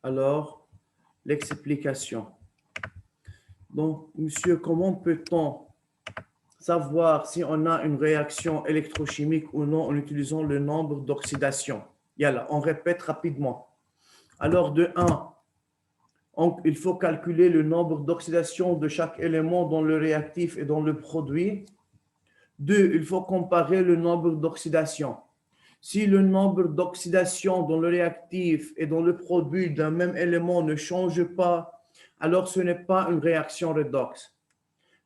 Alors, l'explication. Donc, monsieur, comment peut-on savoir si on a une réaction électrochimique ou non en utilisant le nombre d'oxydation? Yalla, on répète rapidement. Alors, de 1, il faut calculer le nombre d'oxydation de chaque élément dans le réactif et dans le produit. 2, il faut comparer le nombre d'oxydation. Si le nombre d'oxydation dans le réactif et dans le produit d'un même élément ne change pas, alors ce n'est pas une réaction redox.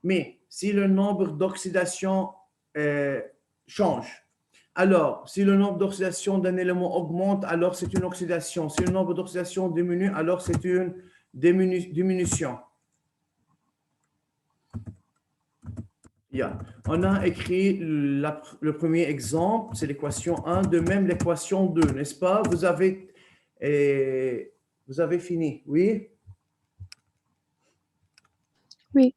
Mais si le nombre d'oxydation change, alors si le nombre d'oxydation d'un élément augmente, alors c'est une oxydation. Si le nombre d'oxydation diminue, alors c'est une diminution. Yeah. On a écrit le premier exemple, c'est l'équation 1, de même l'équation 2, n'est-ce pas? Vous avez fini, oui? Oui.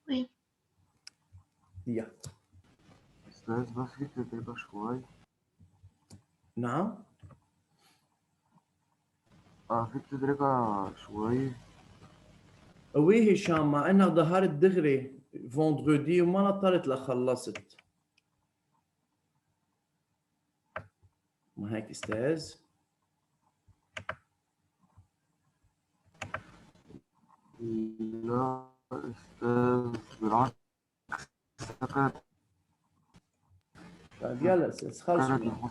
Oui. Yeah. أستاذ بس في تدريبة شوي. نعم؟ في تدريبة شوي. Oui هشام، مع انك ظهرت دغري فوندردي وما نطرت لخلصت. ما هيك استاذ؟ لا أستاذ بالعكس. طيب يلا استاذ خلصوا.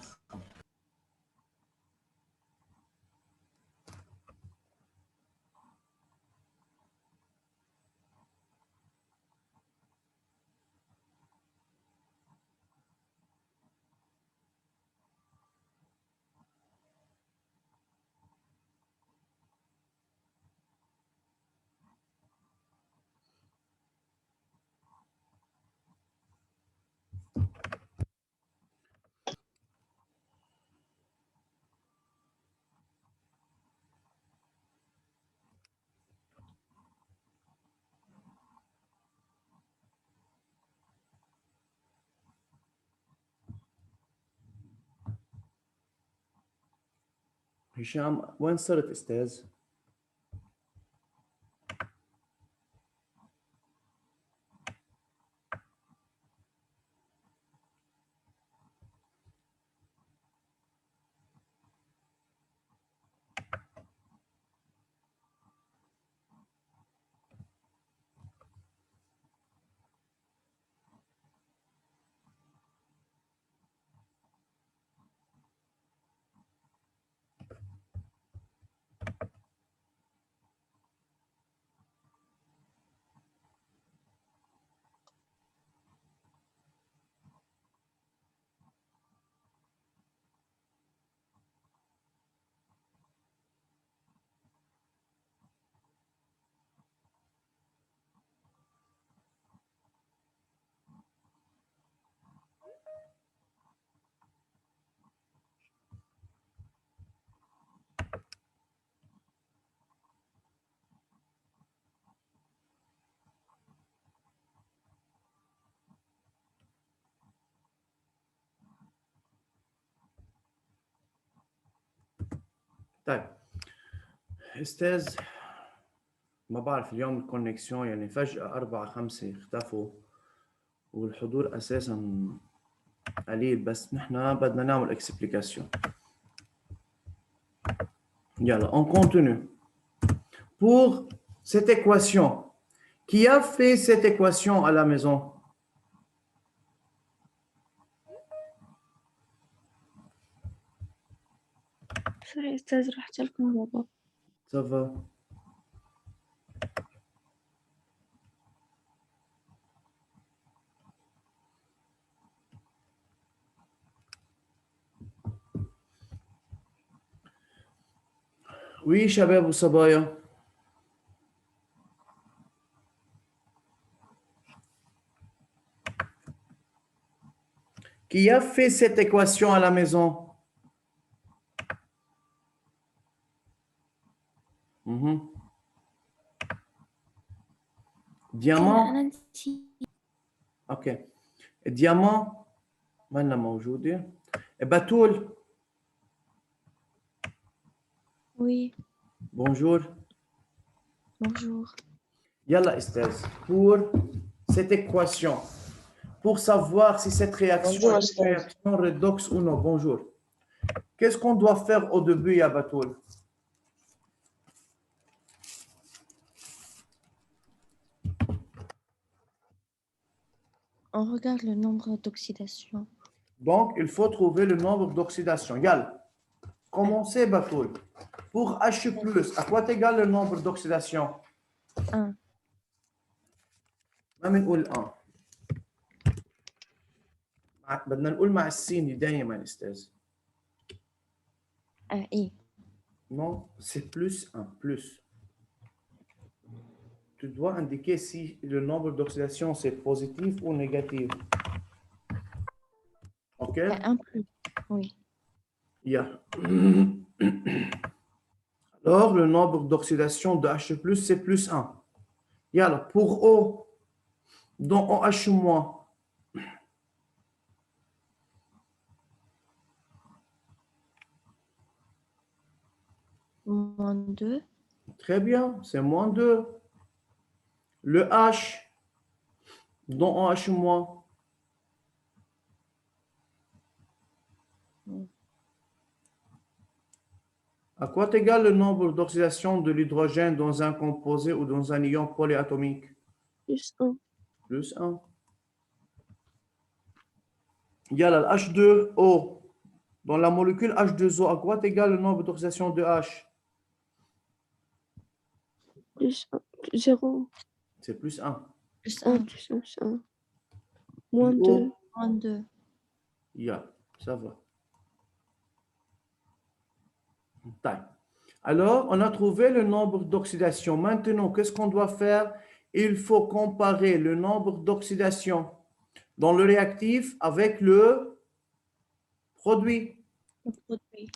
هشام وين صرت استاذ؟ طيب استاذ، ما بعرف اليوم الكونكسيون يعني فجأة 4 5 اختفوا والحضور اساسا قليل، بس نحن بدنا نعمل اكسبليكاسيون. Yalla, on continue. Pour cette équation, qui a fait cette équation à la maison? Sorry, أستاذ رحت لكم بابا. Ça va. Oui, شباب وصبايا. Qui a fait cette équation à la maison? Diamant. اوكي. الديامون ما لنا موجوده. بتول. Oui, Bonjour. bonjour. Yalla, Estelle, pour cette équation, pour savoir si cette réaction Bonjour, est une Estelle. réaction redox ou non. Bonjour. Qu'est-ce qu'on doit faire au début, Yabatoul? On regarde le nombre d'oxydation. Donc, il faut trouver le nombre d'oxydation. Yalla, commencez, Batoul. Pour H+, à quoi égale le nombre d'oxydation? 1. ما بنقول 1. بدنا نقول مع السين دائما استاذ. I. Non, c'est plus 1, plus. Tu dois indiquer si le nombre d'oxydation c'est positif ou négatif. OK? 1 plus. Oui. Yeah. Alors, le nombre d'oxydation de H+, c'est plus 1. Yalla, pour O, dans OH-, Moins 2. très bien, c'est moins 2. Le H, dans OH-, à quoi égale le nombre d'oxydation de l'hydrogène dans un composé ou dans un ion polyatomique? Plus 1. Plus 1. Yalla, le H2O, dans la molécule H2O, à quoi égale le nombre d'oxydation de H? Plus 1. 0. C'est plus 1. Plus 1 1. plus 1 plus 1. Moins O, 2. Moins 2. Yeah, ça va. Taille. Alors, on a trouvé le nombre d'oxydation. Maintenant, qu'est-ce qu'on doit faire? Il faut comparer le nombre d'oxydation dans le réactif avec le produit. Le produit.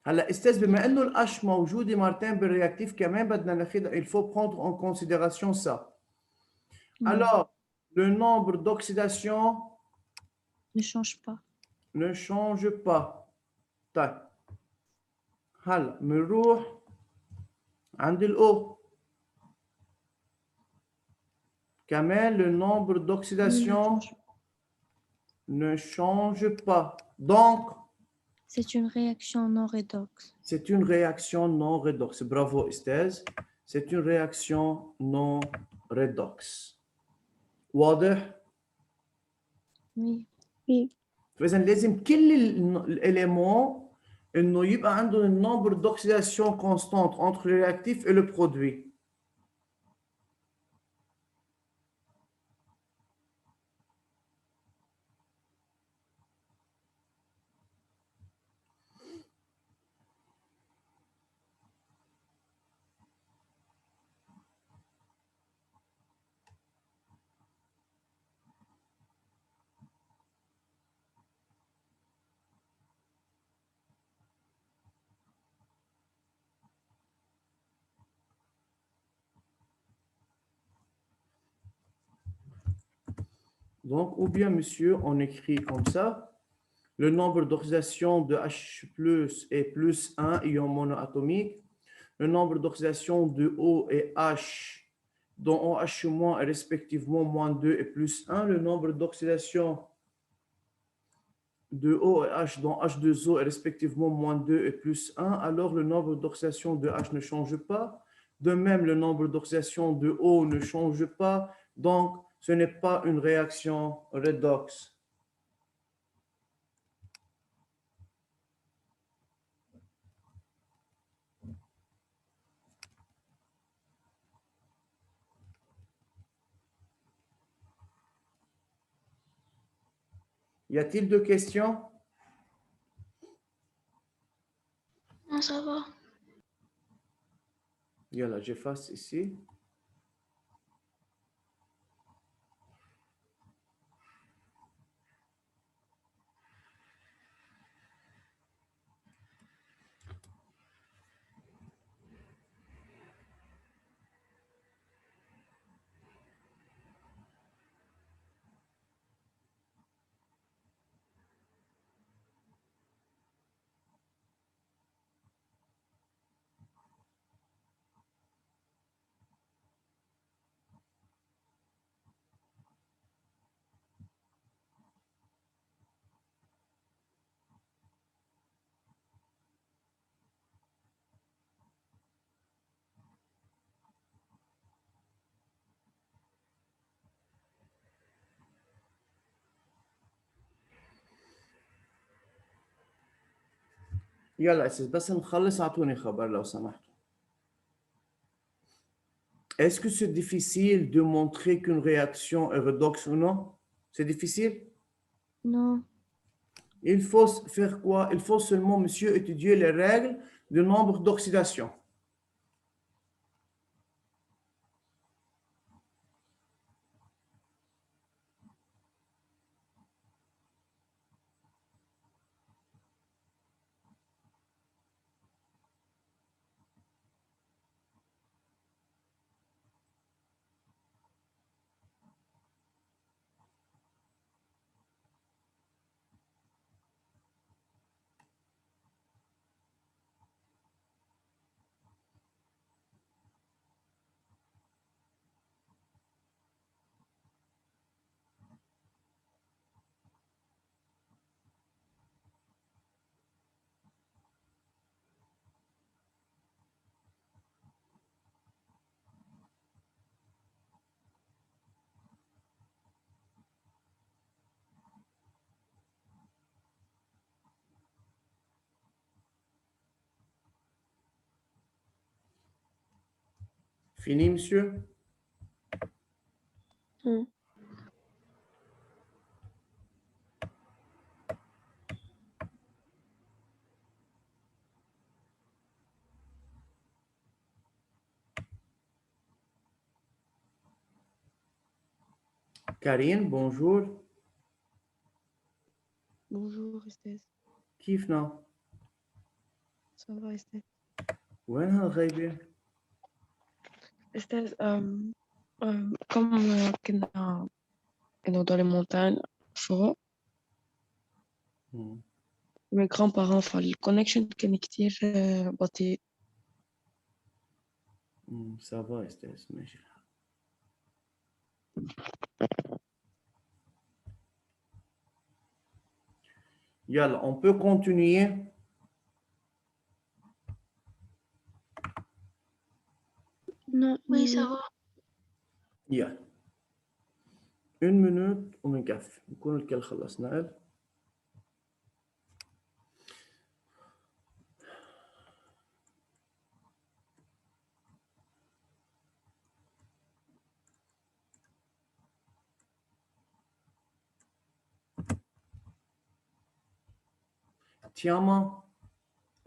هلا استاذ بما انه القش موجوده مرتين بالرياكتيف كمان بدنا ناخذ il faut prendre en considération ça. Alors, le nombre d'oxydation Ne change pas. ne change pas. طيب هلا بنروح عند الأو. كمان le nombre d'oxydation ne change pas. Donc, C'est une réaction non redox. c'est une réaction non redox. Bravo, Estelle. C'est une réaction non redox. واضح؟ Oui. Oui. فإذا لازم كل الإليمون إنه يبقى عندهم النمبر d'oxydation constante entre le réactif et le produit. Donc, ou bien, monsieur, on écrit comme ça. Le nombre d'oxydation de H+ est plus 1, ion monoatomique. Le nombre d'oxydation de O et H, dont OH- est respectivement moins 2 et plus 1. Le nombre d'oxydation de O et H, dont H2O est respectivement moins 2 et plus 1. Alors, le nombre d'oxydation de H ne change pas. De même, le nombre d'oxydation de O ne change pas. Donc, ce n'est pas une réaction redox. Y a-t-il deux questions? Non, ça va. Yalla, j'efface ici. يلا أستاذ بس نخلص أعطوني خبر لو سمحتوا. Est-ce que c'est difficile de montrer qu'une réaction est redox ou non? C'est difficile? Non. Il faut faire quoi? Il faut seulement, monsieur, étudier les règles du nombre d'oxydation. Fini, monsieur? Hmm. Karine, bonjour. Bonjour أستاذ. كيفنا؟ سافا أستاذ. وين هالغيبة؟ أستاذ comme كنا dans les montagnes فوق Hmm, mes grands-parents فالconnection كان كتير بطيء. Ça va, Estelle, ماشي الحال. يلا, on peut continuer. Non. Oui, ça va. يلا. Une minute ومنكفي. نكون الكل خلصنا. تياما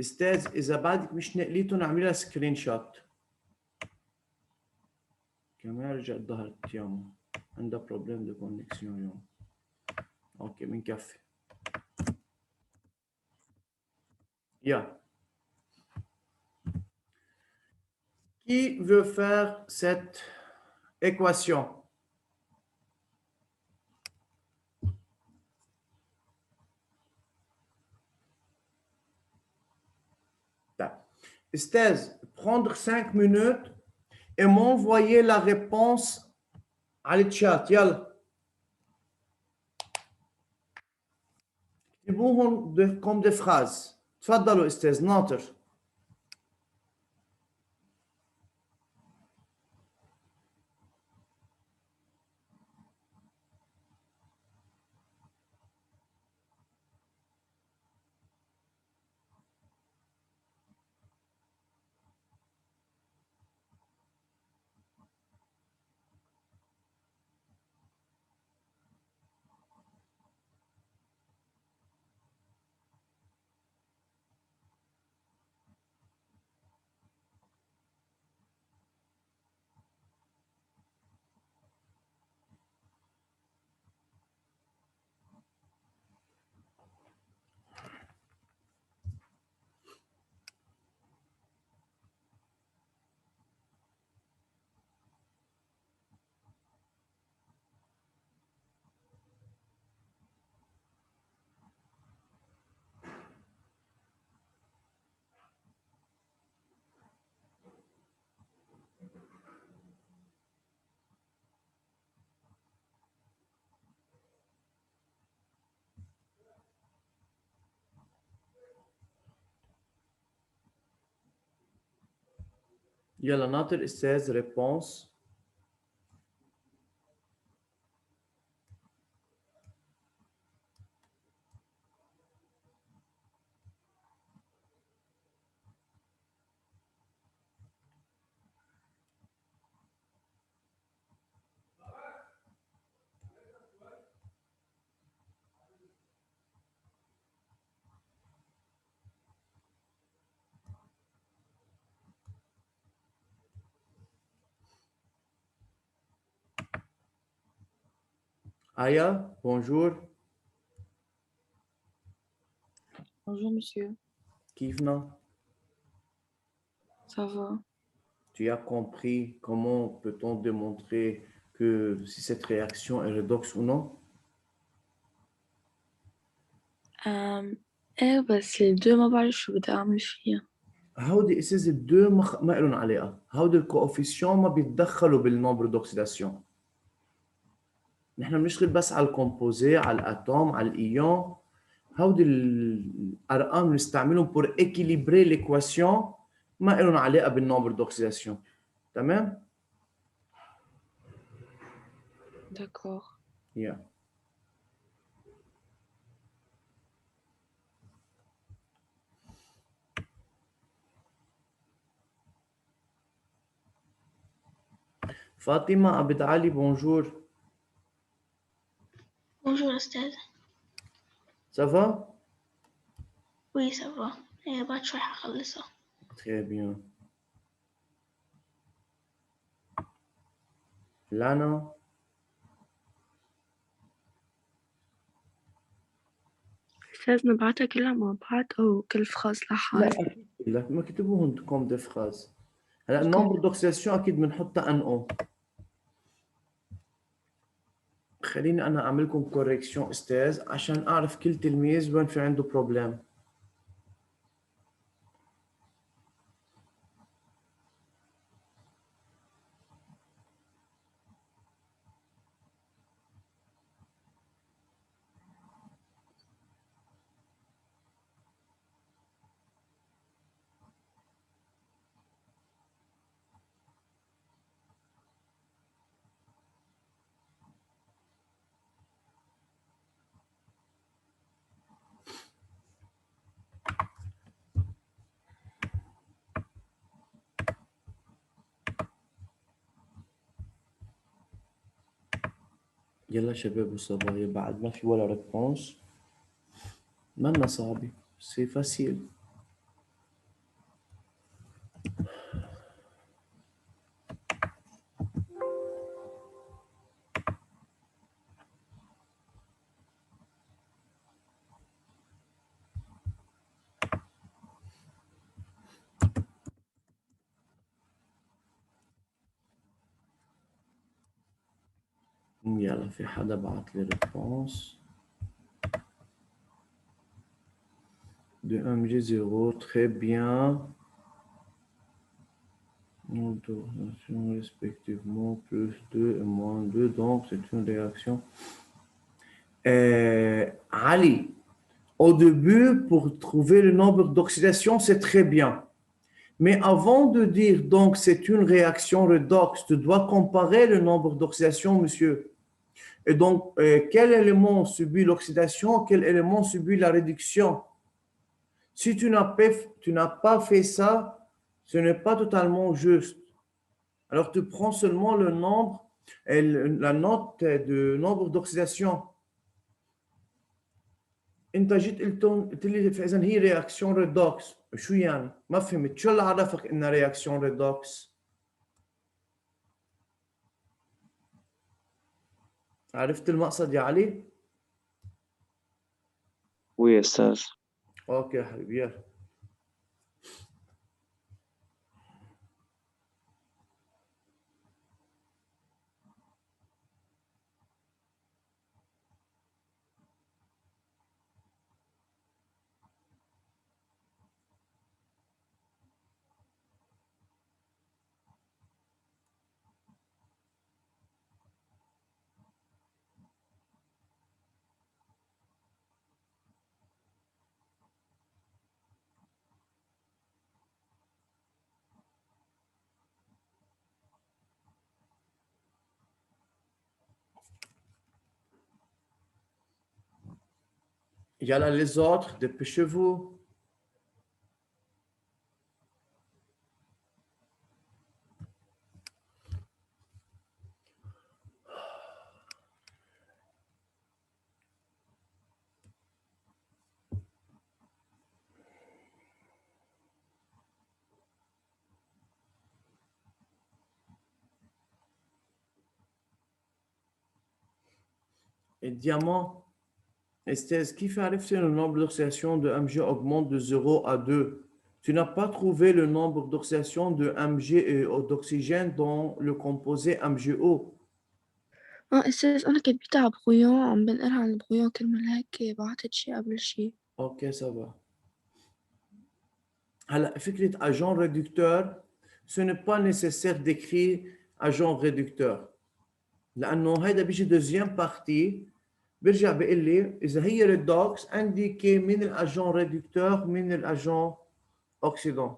استاذ اذا بعدك مش نقليته نعملها سكرين شوت. كمان رجعت ظهرت تياما عندها بروبليم دو كونكسيون اليوم. اوكي بنكفي. يا Qui veut faire cette équation? Estelle, prendre 5 minutes et m'envoyer la réponse à le chat. يلا. اكتبوهم comme des phrases. تفضلوا استاذ ناطر. يلا ناطر استاذ réponse. Aya, bonjour. Bonjour, monsieur. Kifna, Ça va? tu as compris comment peut-on démontrer que si cette réaction est redox ou non? ايه بس الدول ما بعرف شو بدي اعمل فيها. هودي اساس الدو ما لهم علاقه، هودي الكوفيسيون ما بيتدخلوا بالنومبر دوكسيداسيون. نحن بنشتغل بس على الكومبوزي، على الاتوم، على الايون. هودي الارقام بنستعملهم بور اكيليبري ليكواسيون، ما لهم علاقه بالنومبر دوكسيداسيون. تمام؟ D'accord. Yeah. فاطمه عبد علي bonjour. Bonjour, أستاذ. Ça va? Oui, ça va. بعد شوي حخلصها. Très bien. Lana? أستاذ نبعتها كلها مع بعض أو كل فراس لا لحال؟ اكيد لا، ما كتبوهم كوم دي فراز. هلا اوكي. النومبر دوكسيداسيون اكيد بنحطها ان او. خليني انا اعمل لكم كوريكشن استاذ عشان اعرف كل تلميذ وين في عنده بروبلم. يلا شباب والصبايا، بعد ما في ولا ريسبونس. مالنا صعبة، سي فاسيل. يلا في حدا بعت لي ريسبونس. De 1G0, très bien. Nous tournons respectivement plus 2 et moins 2, donc c'est une réaction. Ali, au début, pour trouver le nombre d'oxydation, c'est très bien. Mais avant de dire donc c'est une réaction redox, tu dois comparer le nombre d'oxydation, monsieur. Et donc, quel élément subit l'oxydation, quel élément subit la réduction? Si tu n'as pas fait ça, ce n'est pas totalement juste. Alors, tu prends seulement le nombre, la note de nombre d'oxydation. انت جيت قلت لي اذا هي رياكسيون ريدوكس، شو يعني؟ ما فهمت، شو اللي عرفك انها رياكسيون ريدوكس؟ عرفت المقصد يا علي؟ وي أستاذ. اوكي يا حبيبي يلا. Yalla les autres, dépêchez-vous. Et diamant, Esther, qui fait arriver le nombre d'oxydations de Mg augmente de 0 à 2. Tu n'as pas trouvé le nombre d'oxydations de Mg d'oxygène dans le composé MgO. أستاذ أنا كاتبتها على برويون عم بنقلها عن البرويون كرمال هيك بعتت شي قبل شي. Ok, ça va. هلا فكرة agent réducteur, ce n'est pas nécessaire d'écrire agent réducteur. لأنه هيدا بيجي deuxième partie بيرجع بيقول لي إذا هي ريدوكس عندي من الأجون ريدكتور من الأجون أوكسيدون.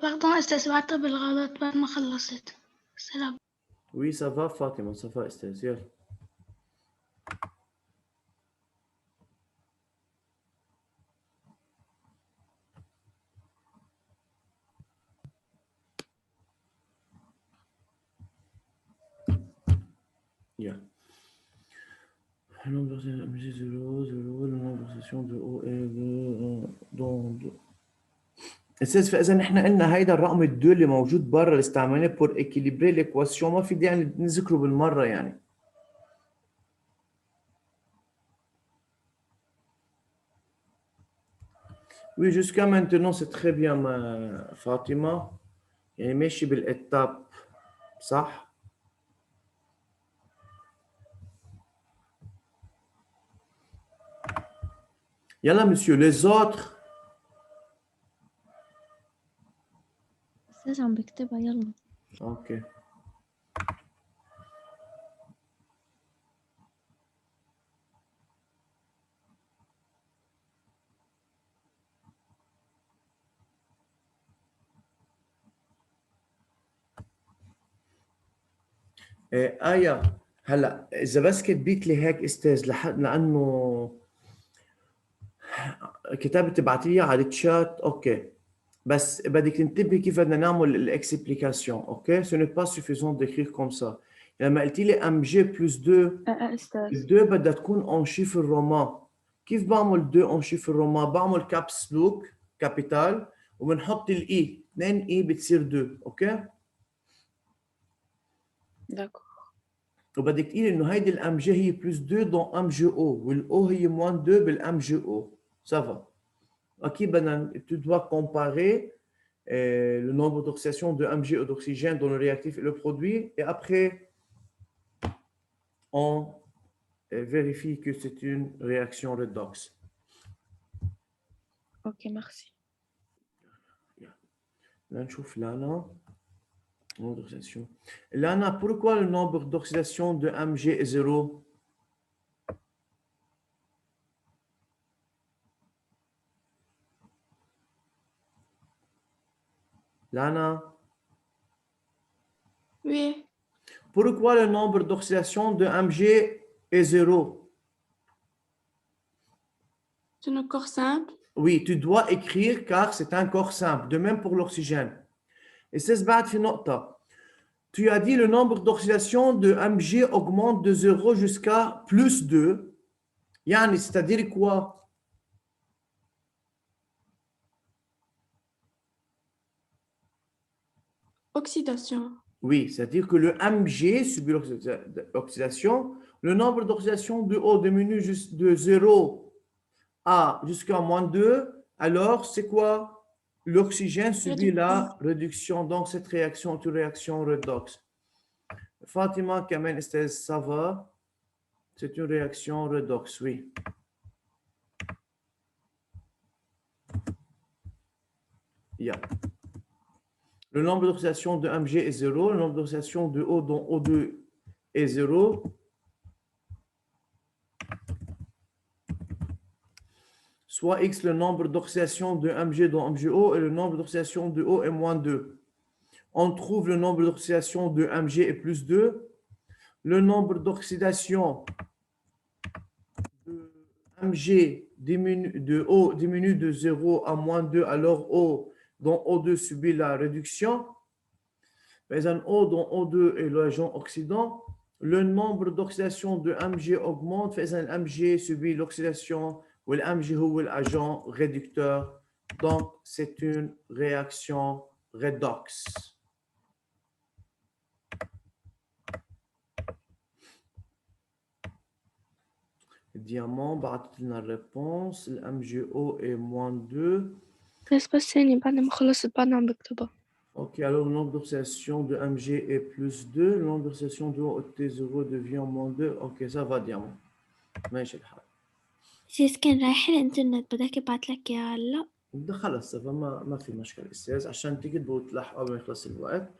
باردون أستاذ بعتها بالغلط بعد ما خلصت. سلام. Oui, ça va Fatima, ça va Esther. يلا. Yeah. Le nombre de MG0, le nombre de sessions de O et de اساس فاذا نحن قلنا هيدا الرقم الدو اللي موجود برا اللي استعملناه بور اكيليبري ليكواسيون ما في داعي نذكره بالمره يعني. Oui, jusqu'à maintenant c'est très bien فاطمه، يعني ماشي بالاتاب صح؟ يلا مسيو les autres. أستاذ عم بكتبها يلا. اوكي. آية هلا إذا بس كتبيت لي هيك أستاذ لأنه كتابة تبعتي لي على الشات أوكي، بس بدك تنتبهي كيف بدنا نعمل الإكسبليكاسيون أوكي؟ ce n'est pas suffisant d'écrire comme ça. لما قلتي لي MG plus 2 أستاذ ال2 بدها تكون en chiffre roman. كيف بعمل 2 en chiffre roman؟ بعمل كابس لوك كابيتال وبنحط الإي 2 إي بتصير 2 أوكي؟ داكو. وبدك تقولي انه هيدي الام جي هي بلس 2 دون ام جي او والاو هي موان 2 بالام جي او. سافا اكيد بدنا tu dois comparer le nombre d'oxydation de mg d'oxygène dans le réactif et le produit et après on vérifie que c'est une réaction redox. أوكي ميرسي. Là نشوف لانا nombre d'oxydation. Lana, pourquoi le nombre d'oxydation de mg est 0? Lana, Oui. pourquoi le nombre d'oxydation de mg est 0? C'est un corps simple. Oui, tu dois écrire car c'est un corps simple. De même pour l'oxygène. Et c'est بعد في نقطة. Tu as dit le nombre d'oxydation de mg augmente de 0 jusqu'à plus 2. يعني c'est-à-dire quoi? Oxydation. Oui, c'est-à-dire que le mg subit l'oxydation. Le nombre d'oxydation de O diminue de 0 à jusqu'à moins 2. Alors, c'est quoi? L'oxygène subit la réduction. Donc, cette réaction est une réaction redox. Fatima, Kamen, Estelle, ça va? C'est une réaction redox, oui. Yeah. Le nombre d'oxydation de mg est 0. Le nombre d'oxydation de O dont O2 est 0. soit X le nombre d'oxydations de MG dans MgO et le nombre d'oxydations de O est moins 2. On trouve le nombre d'oxydations de Mg est plus 2. Le nombre d'oxydations de Mg de O diminue de 0 à moins 2, alors O dans O2 subit la réduction. Mais un O dans O2 est l'agent oxydant. Le nombre d'oxydations de Mg augmente, fait un Mg subit l'oxydation, ou l'Mg est l'agent réducteur. Donc, c'est une réaction redox. Diamant, بعثت لنا الريبونس الMgO est moins 2. بس ثانية بعد ما خلصت بعد عم بكتبها. Ok, alors le nombre d'oxydations de Mg est plus 2. Le nombre d'oxydations de T0 devient moins 2. Ok, ça va, diamant. ماشي الحال. سيس كان رايح الانترنت بدك ابعت لك اياها هلا. ده خلص ما في مشكلة استاذ عشان تقدروا تلحقوا قبل ما يخلص الوقت.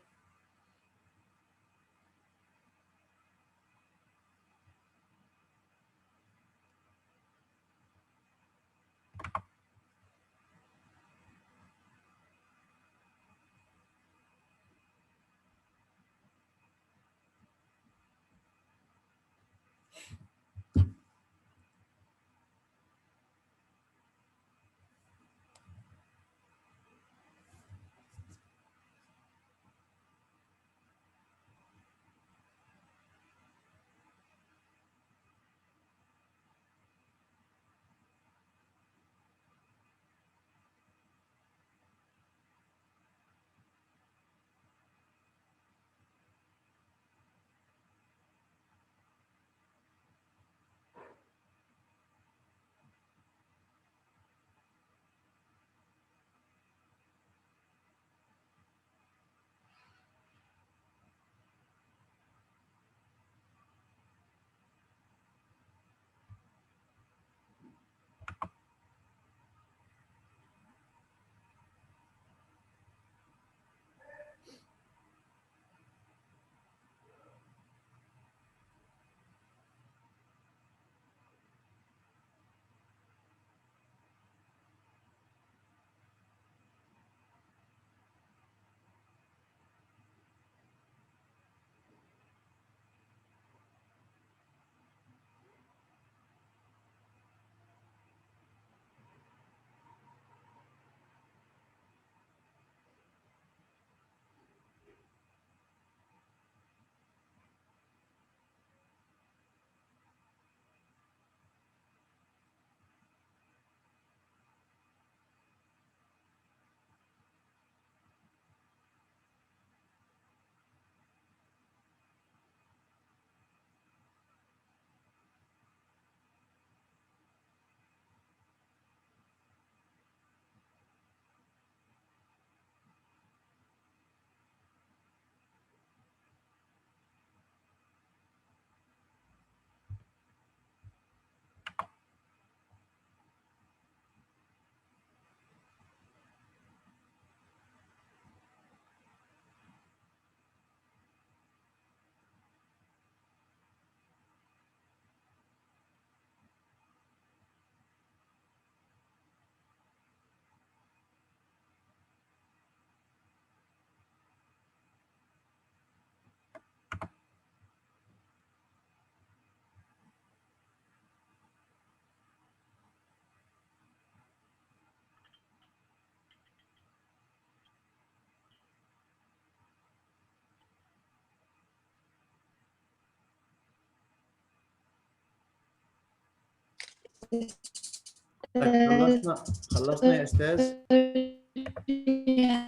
خلصنا يا استاذ.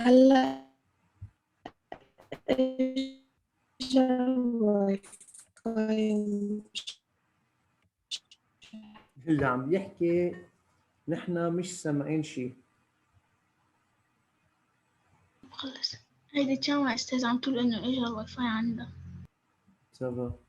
هلا اللي عم يحكي نحن مش سامعين شيء. خلص هيدي تشاوى استاذ عم تقول انه اجى الواي فاي عندها. سافا.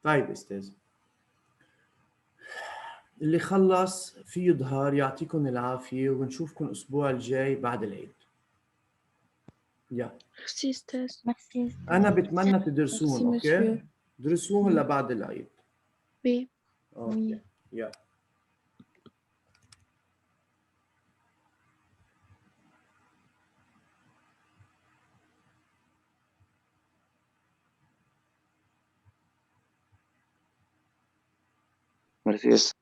طيب أستاذ، اللي خلص في يظهر. يعطيكم العافية وبنشوفكم الأسبوع الجاي بعد العيد. يا ميرسي أستاذ. ميرسي. أنا بتمنى تدرسوهم. ميرسي أوكي، مسيو. درسوهم لبعد العيد. بي. أوكي يا ميرسي.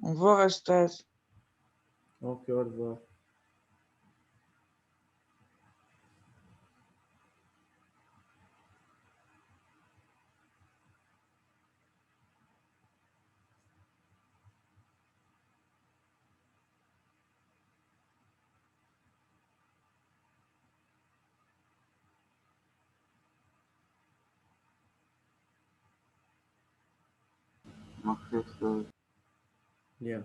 Au revoir, أستاذ. أوكي أرفع. ميرسي أستاذ. يا